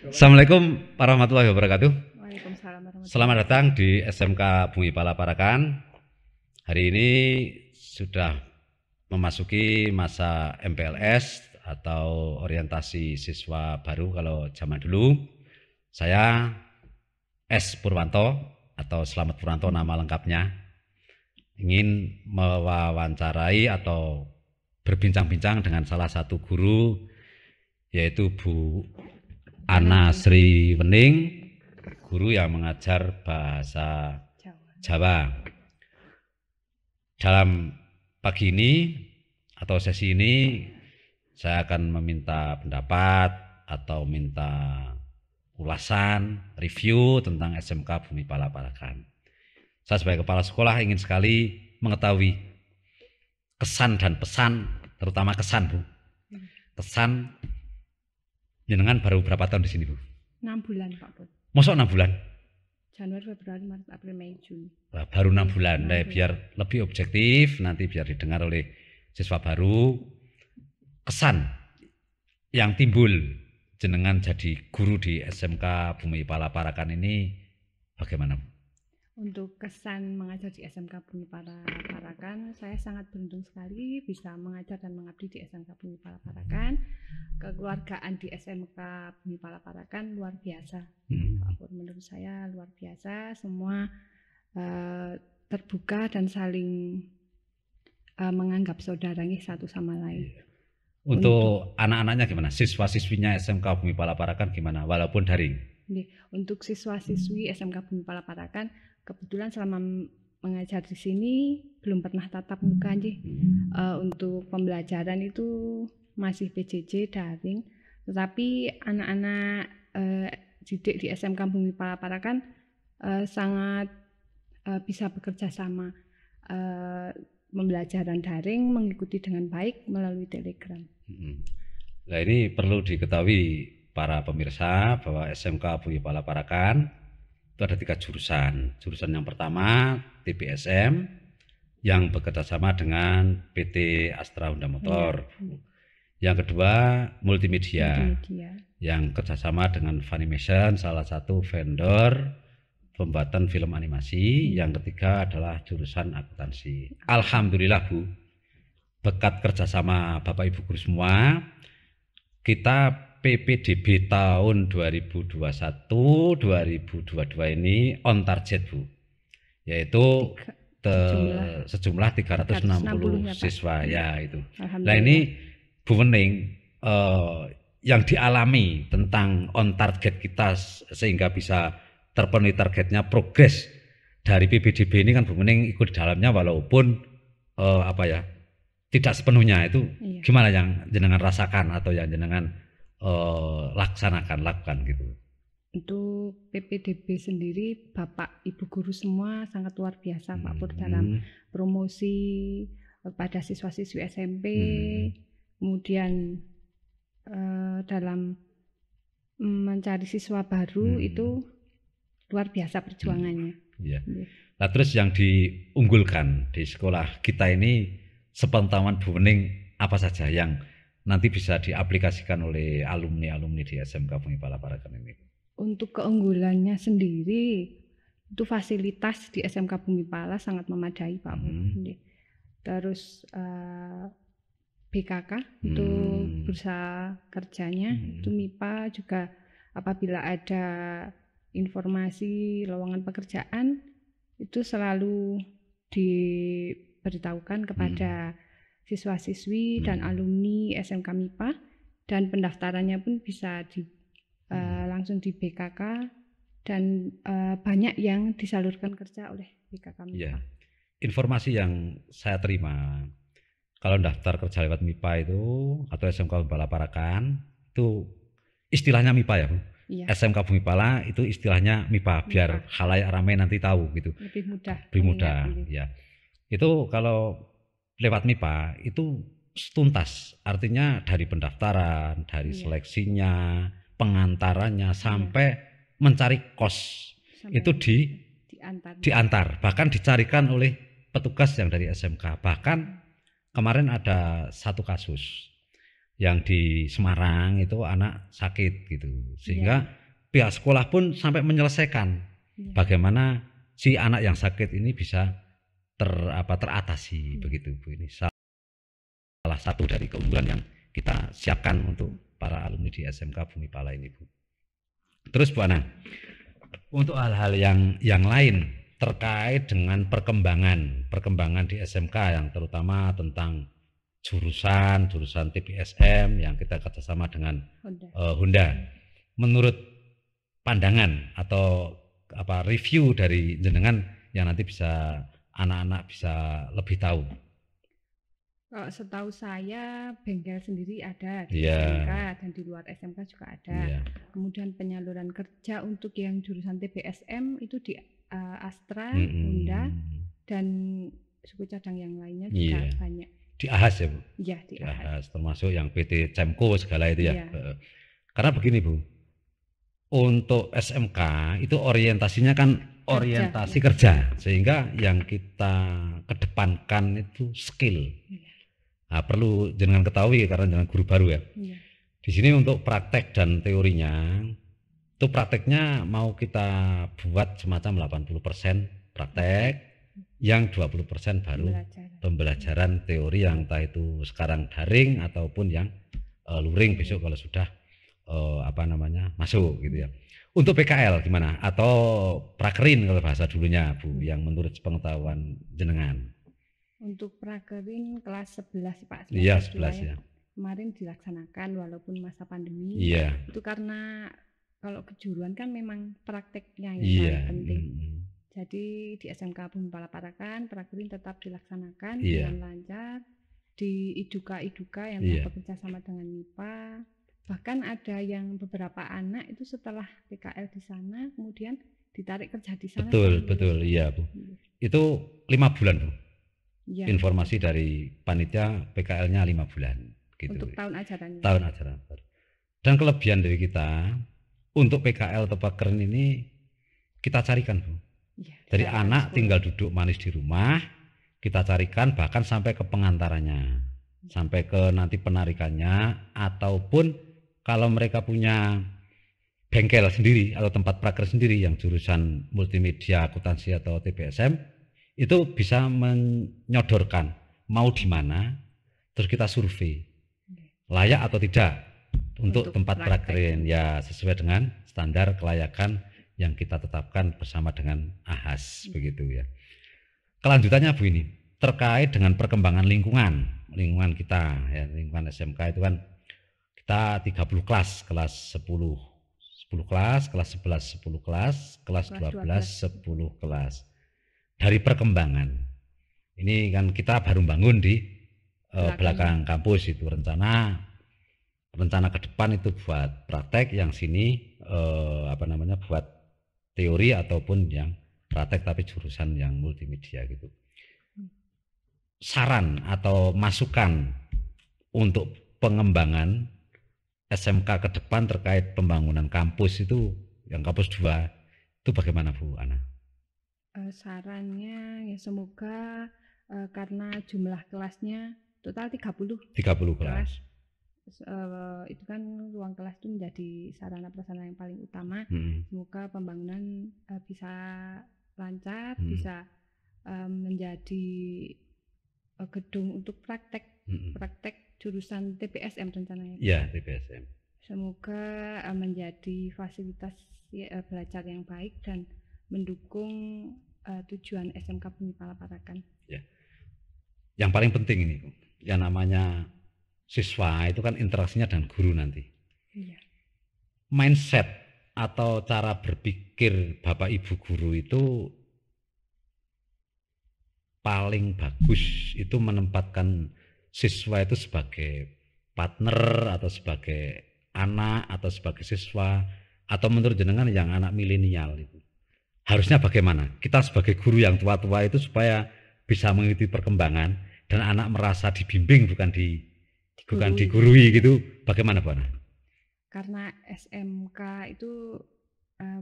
Assalamualaikum warahmatullahi wabarakatuh. Waalaikumsalam warahmatullahi Selamat datang di SMK Bumi Pala Parakan. Hari ini sudah memasuki masa MPLS atau orientasi siswa baru kalau zaman dulu. Saya S. Purwanto atau Slamet Purwanto nama lengkapnya. Ingin mewawancarai atau berbincang-bincang dengan salah satu guru, yaitu Bu Ana Sri Wening, guru yang mengajar bahasa Jawa. Dalam pagi ini atau sesi ini saya akan meminta pendapat atau minta ulasan, review tentang SMK Bumi Pala Parakan. Saya sebagai kepala sekolah ingin sekali mengetahui kesan dan pesan, terutama kesan Bu. Kesan jenengan baru berapa tahun di sini Bu? 6 bulan Pak Put. Masuk 6 bulan? Januari, Februari, Maret, April, Mei, Juni. Nah, baru 6 bulan. Nah, biar lebih objektif, nanti biar didengar oleh siswa baru. Kesan yang timbul jenengan jadi guru di SMK Bumi Pala Parakan ini bagaimana Bu? Untuk kesan mengajar di SMK Bumi Pala Parakan, saya sangat beruntung sekali bisa mengajar dan mengabdi di SMK Bumi Pala Parakan. Kekeluargaan di SMK Bumi Pala Parakan luar biasa. Pak Pur, menurut saya luar biasa. Semua terbuka dan saling menganggap saudara satu sama lain. Untuk anak-anaknya gimana? Siswa-siswinya SMK Bumi Pala Parakan gimana? Walaupun daring. Untuk siswa-siswi SMK Bumi Pala Parakan, kebetulan selama mengajar di sini belum pernah tatap muka untuk pembelajaran itu masih PJJ daring, tetapi anak-anak didik di SMK Bumi Pala Parakan sangat bisa bekerja sama, pembelajaran daring mengikuti dengan baik melalui Telegram. Nah, ini perlu diketahui para pemirsa bahwa SMK Bumi Pala Parakan itu ada 3 jurusan. Jurusan yang pertama TBSM yang bekerjasama dengan PT Astra Honda Motor. Yang kedua multimedia yang kerjasama dengan Funimation, salah satu vendor pembuatan film animasi. Yang ketiga adalah jurusan akuntansi. Alhamdulillah Bu, berkat kerjasama Bapak Ibu guru semua, kita PPDB tahun 2021-2022 ini on target Bu, yaitu sejumlah 360 siswa ya itu. Nah ini Bu Wening, yang dialami tentang on target kita sehingga bisa terpenuhi targetnya, progres dari PPDB ini kan Bu Wening ikut di dalamnya walaupun tidak sepenuhnya itu. Gimana yang jenengan rasakan atau yang jenengan lakukan gitu? Untuk PPDB sendiri, Bapak Ibu guru semua sangat luar biasa Pak Pur dalam promosi pada siswa-siswi SMP, kemudian dalam mencari siswa baru itu luar biasa perjuangannya. Nah, terus yang diunggulkan di sekolah kita ini sepengetahuan Bu Wening apa saja yang nanti bisa diaplikasikan oleh alumni-alumni di SMK Bumi Pala Parakan ini? Untuk keunggulannya sendiri, itu fasilitas di SMK Bumi Pala sangat memadai Pak. Terus BKK itu bursa kerjanya, itu MIPA juga apabila ada informasi lowongan pekerjaan itu selalu diberitahukan kepada siswa-siswi dan alumni SMK MIPA, dan pendaftarannya pun bisa langsung di BKK dan banyak yang disalurkan kerja oleh BKK MIPA. Ya. Informasi yang saya terima, kalau daftar kerja lewat MIPA itu atau SMK Bumi Pala Parakan itu istilahnya MIPA ya Bu? Iya. SMK Bumi Pala itu istilahnya MIPA biar khalayak ramai nanti tahu gitu. Lebih mudah ya. Itu kalau lewat MIPA itu tuntas, artinya dari pendaftaran, dari seleksinya, pengantarannya sampai mencari kos itu diantar, bahkan dicarikan oleh petugas yang dari SMK. Bahkan kemarin ada satu kasus Yang di Semarang itu anak sakit gitu. Sehingga pihak sekolah pun sampai menyelesaikan bagaimana si anak yang sakit ini bisa teratasi begitu Bu. Ini salah satu dari keunggulan yang kita siapkan untuk para alumni di SMK Bumi Pala ini Bu. Terus Bu Ana, untuk hal-hal yang lain terkait dengan perkembangan di SMK yang terutama tentang jurusan TPSM yang kita kerjasama dengan Honda. Menurut pandangan atau review dari jenengan yang nanti bisa anak-anak bisa lebih tahu. Setahu saya bengkel sendiri ada di SMK dan di luar SMK juga ada. Kemudian penyaluran kerja untuk yang jurusan TPSM itu di Astra, Honda dan suku cadang yang lainnya juga banyak. Di AHAS ya Bu? Iya, di AHAS. Termasuk yang PT Cemco segala itu ya. Karena begini Bu, untuk SMK itu orientasinya kan orientasi kerja, sehingga yang kita kedepankan itu skill. Nah, perlu jangan ketahui karena jangan guru baru ya. Di sini untuk praktek dan teorinya, itu prakteknya mau kita buat semacam 80% praktek, yang 20% baru pembelajaran teori yang entah itu sekarang daring ataupun yang luring besok kalau sudah masuk gitu ya. Untuk PKL gimana? Atau prakerin kalau bahasa dulunya Bu, yang menurut pengetahuan jenengan? Untuk prakerin kelas 11 Pak. Iya, 11 ya. Kemarin dilaksanakan walaupun masa pandemi. Itu karena kalau kejuruan kan memang prakteknya yang paling penting. Jadi di SMK Bumi Pala Parakan prakerin tetap dilaksanakan dengan lancar. Di Iduka yang bekerja sama dengan MIPA. Bahkan ada yang beberapa anak itu setelah PKL di sana kemudian ditarik kerja di sana. Betul, iya Bu. Itu 5 bulan Bu. Informasi dari panitia PKL-nya 5 bulan gitu. Untuk tahun ajaran. Dan kelebihan dari kita untuk PKL atau prakerin ini kita carikan Bu. Dari anak tinggal duduk manis di rumah, kita carikan bahkan sampai ke pengantarannya, sampai ke nanti penarikannya, ataupun kalau mereka punya bengkel sendiri atau tempat praker sendiri yang jurusan multimedia, akuntansi atau TPSM, itu bisa menyodorkan mau di mana, terus kita survei layak atau tidak untuk tempat prakerin ya sesuai dengan standar kelayakan yang kita tetapkan bersama dengan AHAS begitu ya. Kelanjutannya Bu ini terkait dengan perkembangan lingkungan kita ya, lingkungan SMK itu kan kita 30 kelas 10 kelas, kelas 11 10 kelas, kelas 12 10 kelas. Dari perkembangan ini kan kita baru bangun di belakang kampus itu rencana ke depan itu buat praktek, yang sini buat teori ataupun yang praktek tapi jurusan yang multimedia gitu. Saran atau masukan untuk pengembangan SMK ke depan terkait pembangunan kampus itu yang kampus 2 itu bagaimana Bu Ana? Sarannya ya semoga karena jumlah kelasnya total 30 kelas. Itu kan ruang kelas itu menjadi sarana prasarana yang paling utama. Semoga pembangunan bisa lancar, bisa menjadi gedung untuk praktek jurusan TPSM rencananya. Ya, TPSM. Semoga menjadi fasilitas belajar yang baik dan mendukung tujuan SMK Bumi Pala Parakan. Ya. Yang paling penting ini, yang namanya siswa itu kan interaksinya dengan guru nanti. Iya. Mindset atau cara berpikir Bapak Ibu guru itu paling bagus itu menempatkan siswa itu sebagai partner atau sebagai anak atau sebagai siswa, atau menurut jenengan yang anak milenial itu harusnya bagaimana? Kita sebagai guru yang tua-tua itu supaya bisa mengikuti perkembangan dan anak merasa dibimbing bukan digurui gitu. Bagaimana Bu Ana? Karena SMK itu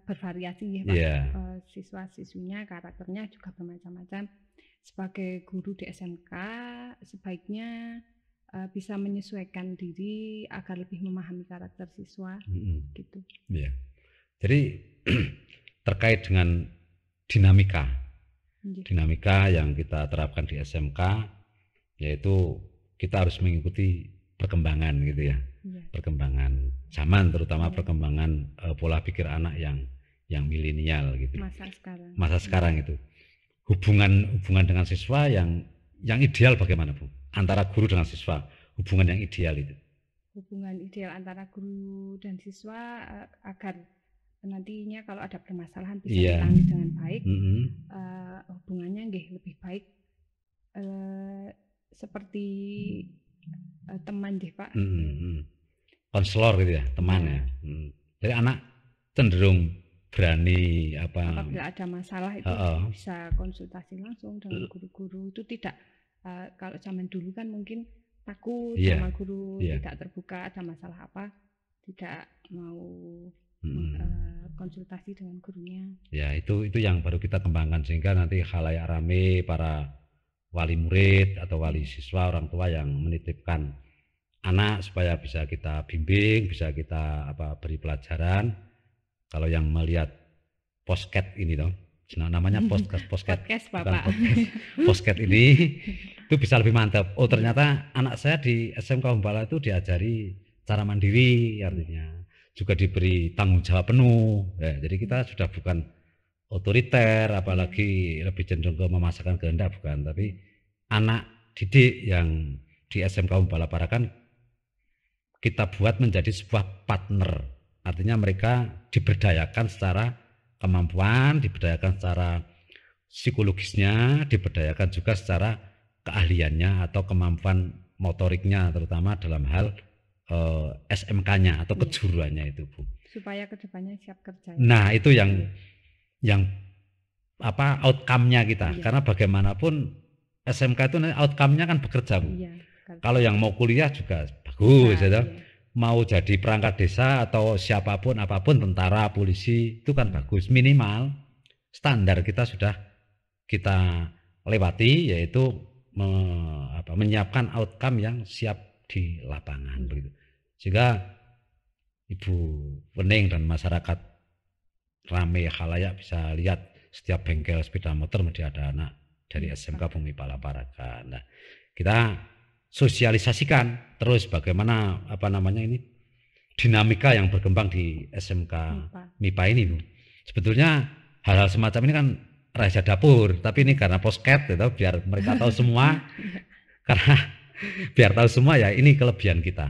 bervariasi ya Pak. Siswa-siswinya karakternya juga bermacam-macam. Sebagai guru di SMK sebaiknya bisa menyesuaikan diri agar lebih memahami karakter siswa gitu. Ya. Jadi terkait dengan dinamika yang kita terapkan di SMK, yaitu kita harus mengikuti perkembangan gitu ya, perkembangan zaman, terutama perkembangan pola pikir anak yang milenial gitu. Masa sekarang itu hubungan dengan siswa yang ideal bagaimana Bu? Antara guru dengan siswa, hubungan yang ideal itu. Hubungan ideal antara guru dan siswa agar nantinya kalau ada permasalahan bisa ditangani dengan baik, hubungannya lebih baik seperti teman deh Pak. Konselor gitu ya, teman ya. Jadi anak cenderung berani apabila ada masalah itu bisa konsultasi langsung dengan guru-guru. Itu tidak kalau zaman dulu kan mungkin takut sama guru, tidak terbuka, ada masalah apa tidak mau konsultasi dengan gurunya. Ya, itu yang baru kita kembangkan sehingga nanti khalayak rame para wali murid atau wali siswa, orang tua yang menitipkan anak supaya bisa kita bimbing, bisa kita beri pelajaran. Kalau yang melihat postcat ini toh, namanya postcat Bapak. Postcat ini itu bisa lebih mantap. Oh, ternyata anak saya di SMK Humbala itu diajari cara mandiri, artinya juga diberi tanggung jawab penuh. Ya, jadi kita sudah bukan otoriter, apalagi lebih cenderung ke memaksakan kehendak, bukan. Tapi anak didik yang di SMK Humbala Parakan kita buat menjadi sebuah partner. Artinya mereka diberdayakan secara kemampuan, diberdayakan secara psikologisnya, diberdayakan juga secara keahliannya atau kemampuan motoriknya, terutama dalam hal SMK-nya atau kejuruannya itu Bu. Supaya kedepannya siap kerja. Nah itu yang outcome-nya kita, karena bagaimanapun SMK itu outcome-nya kan bekerja Bu. Kalau yang mau kuliah juga bagus ya. Mau jadi perangkat desa atau siapapun apapun, tentara, polisi, itu kan bagus. Minimal standar kita sudah kita lewati, yaitu menyiapkan outcome yang siap di lapangan begitu. Sehingga Ibu Wening dan masyarakat ramai khalayak bisa lihat setiap bengkel sepeda motor mesti ada anak dari SMK Bumi Pala Parakan. Nah, kita sosialisasikan terus bagaimana dinamika yang berkembang di SMK MIPA ini Bu. Sebetulnya hal-hal semacam ini kan rahasia dapur, tapi ini karena postcat gitu, biar mereka tahu semua. Karena biar tahu semua ya, ini kelebihan kita.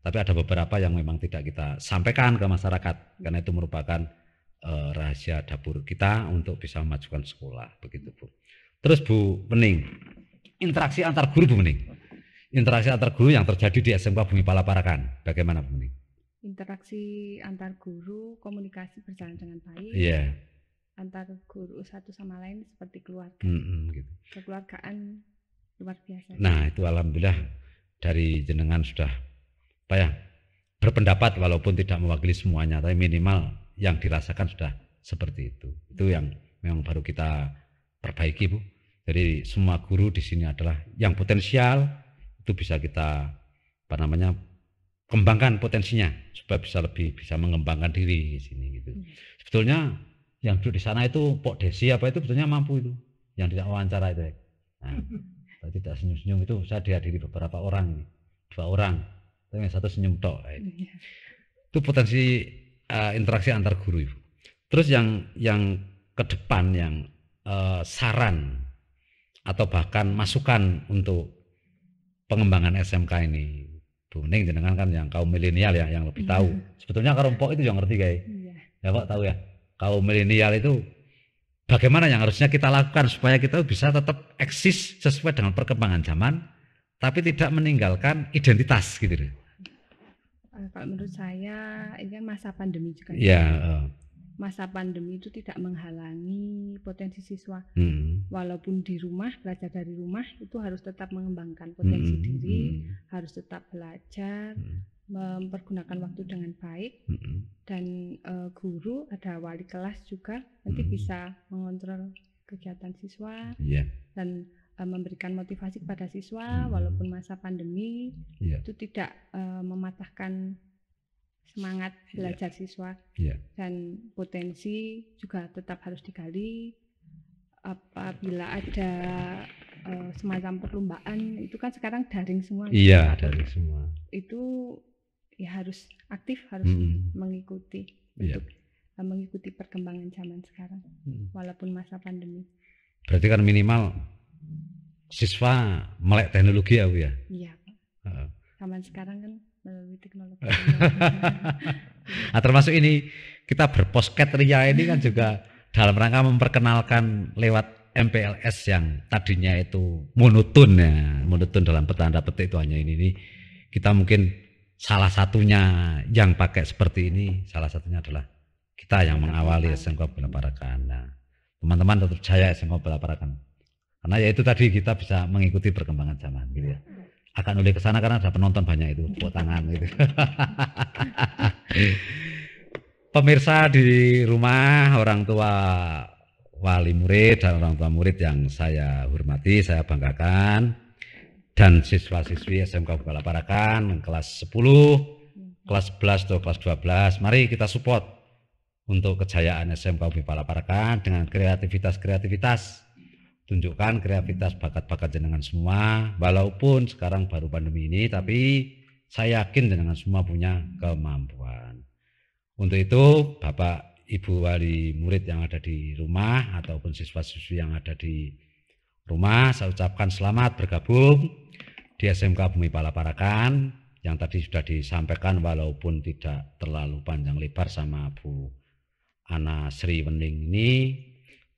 Tapi ada beberapa yang memang tidak kita sampaikan ke masyarakat karena itu merupakan rahasia dapur kita untuk bisa memajukan sekolah begitu Bu. Terus Bu Wening, interaksi antar guru Bu Wening. Interaksi antar guru yang terjadi di SMK Bumi Pala Parakan, bagaimana Bu Wening? Interaksi antar guru, komunikasi berjalan dengan baik. Antar guru satu sama lain seperti keluarga. Gitu. Kekeluargaan luar biasa. Nah, itu alhamdulillah dari jenengan sudah berpendapat walaupun tidak mewakili semuanya, tapi minimal yang dirasakan sudah seperti itu. Itu yang memang baru kita perbaiki Bu. Jadi semua guru di sini adalah yang potensial, itu bisa kita kembangkan potensinya supaya bisa mengembangkan diri di sini gitu. Sebetulnya yang duduk di sana itu Pok Desi sebetulnya mampu itu, yang tidak wawancara itu. Nah, tidak senyum-senyum itu saya dihadiri beberapa orang, 2 orang, tapi yang satu senyum tok. Itu potensi interaksi antar guru itu. Terus yang ke depan yang saran atau bahkan masukan untuk pengembangan SMK ini, Bu Wening jenengan kan yang kaum milenial yang lebih tahu. Sebetulnya kalau Pok itu yang ngerti guys. Ya Pak tahu ya. Kaum milenial itu bagaimana yang harusnya kita lakukan supaya kita bisa tetap eksis sesuai dengan perkembangan zaman, tapi tidak meninggalkan identitas gitu. Kalau menurut saya ini kan masa pandemi juga. Masa pandemi itu tidak menghalangi potensi siswa. Walaupun di rumah, belajar dari rumah, itu harus tetap mengembangkan potensi diri, harus tetap belajar, mempergunakan waktu dengan baik, dan guru, ada wali kelas juga nanti bisa mengontrol kegiatan siswa, dan memberikan motivasi kepada siswa walaupun masa pandemi itu tidak mematahkan semangat belajar siswa dan potensi juga tetap harus digali. Apabila ada semacam perlombaan itu kan sekarang daring semua. Iya, daring semua. Itu ya harus aktif, harus mengikuti untuk mengikuti perkembangan zaman sekarang walaupun masa pandemi. Berarti kan minimal siswa melek teknologi ya Bu ya? Iya Pak. Zaman sekarang kan melalui teknologi. Nah, termasuk ini kita berposket Ria ini kan juga dalam rangka memperkenalkan lewat MPLS yang tadinya itu monoton ya, monoton dalam tanda petik itu hanya ini. Kita mungkin salah satunya yang pakai seperti ini, salah satunya adalah kita yang mengawali SMK Bela Parakan. Nah, teman-teman tetap jaya SMK Bela Parakan. Karena ya itu tadi kita bisa mengikuti perkembangan zaman gitu ya. Akan oleh ke sana karena ada penonton banyak itu, tepuk tangan gitu. Pemirsa di rumah, orang tua wali murid dan orang tua murid yang saya hormati, saya banggakan, dan siswa-siswi SMK Bela Parakan kelas 10, kelas 11 atau kelas 12, mari kita support untuk kejayaan SMK Bela Parakan dengan kreativitas. Tunjukkan kreativitas bakat-bakat jenengan semua, walaupun sekarang baru pandemi ini, tapi saya yakin jenengan semua punya kemampuan. Untuk itu, Bapak Ibu wali murid yang ada di rumah ataupun siswa-siswi yang ada di rumah, saya ucapkan selamat bergabung di SMK Bumi Pala Parakan yang tadi sudah disampaikan walaupun tidak terlalu panjang lebar sama Bu Ana Sri Wening ini,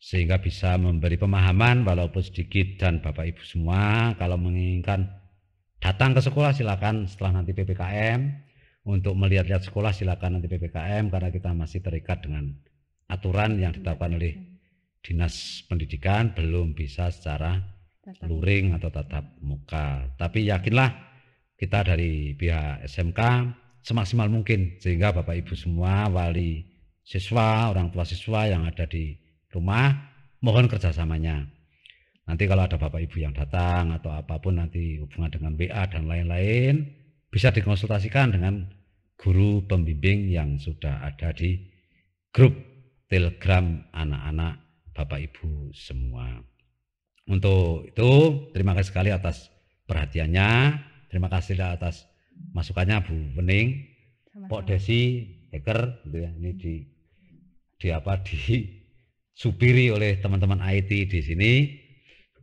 sehingga bisa memberi pemahaman walaupun sedikit. Dan Bapak Ibu semua kalau menginginkan datang ke sekolah silakan setelah nanti PPKM, untuk melihat-lihat sekolah silakan nanti PPKM karena kita masih terikat dengan aturan yang ditetapkan oleh Dinas Pendidikan, belum bisa secara luring atau tatap muka. Tapi yakinlah kita dari pihak SMK semaksimal mungkin sehingga Bapak Ibu semua wali siswa, orang tua siswa yang ada di rumah, mohon kerjasamanya. Nanti kalau ada Bapak Ibu yang datang atau apapun nanti hubungan dengan WA dan lain-lain bisa dikonsultasikan dengan guru pembimbing yang sudah ada di grup Telegram anak-anak Bapak Ibu semua. Untuk itu terima kasih sekali atas perhatiannya, terima kasih atas masukannya Bu Wening, Pok Desi, Hacker gitu ya. Ini disupiri oleh teman-teman IT di sini,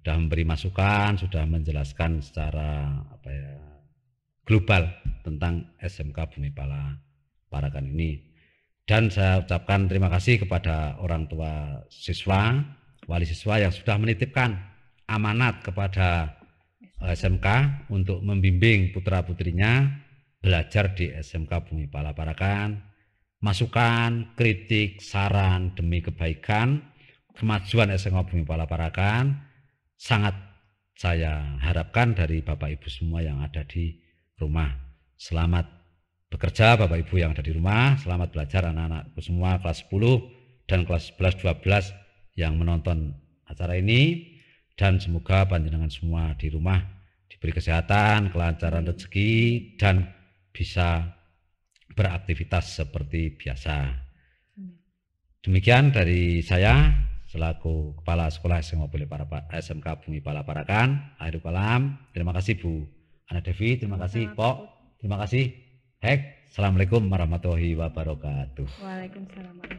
sudah memberi masukan, sudah menjelaskan secara global tentang SMK Bumi Pala Parakan ini. Dan saya ucapkan terima kasih kepada orang tua siswa, wali siswa yang sudah menitipkan amanat kepada SMK untuk membimbing putra-putrinya belajar di SMK Bumi Pala Parakan. Masukan, kritik, saran demi kebaikan, kemajuan SMK Bumi Pala Parakan sangat saya harapkan dari Bapak Ibu semua yang ada di rumah. Selamat bekerja Bapak Ibu yang ada di rumah, selamat belajar anak-anakku semua kelas 10 dan kelas 11, 12 yang menonton acara ini, dan semoga panjenengan semua di rumah diberi kesehatan, kelancaran rezeki, dan bisa beraktivitas seperti biasa. Demikian dari saya selaku Kepala Sekolah SMK Bumi Pala Parakan. Akhirul kalam. Terima kasih Bu Ana Devi, terima kasih Pok, terima kasih Hek. Assalamualaikum warahmatullahi wabarakatuh. Waalaikumsalam.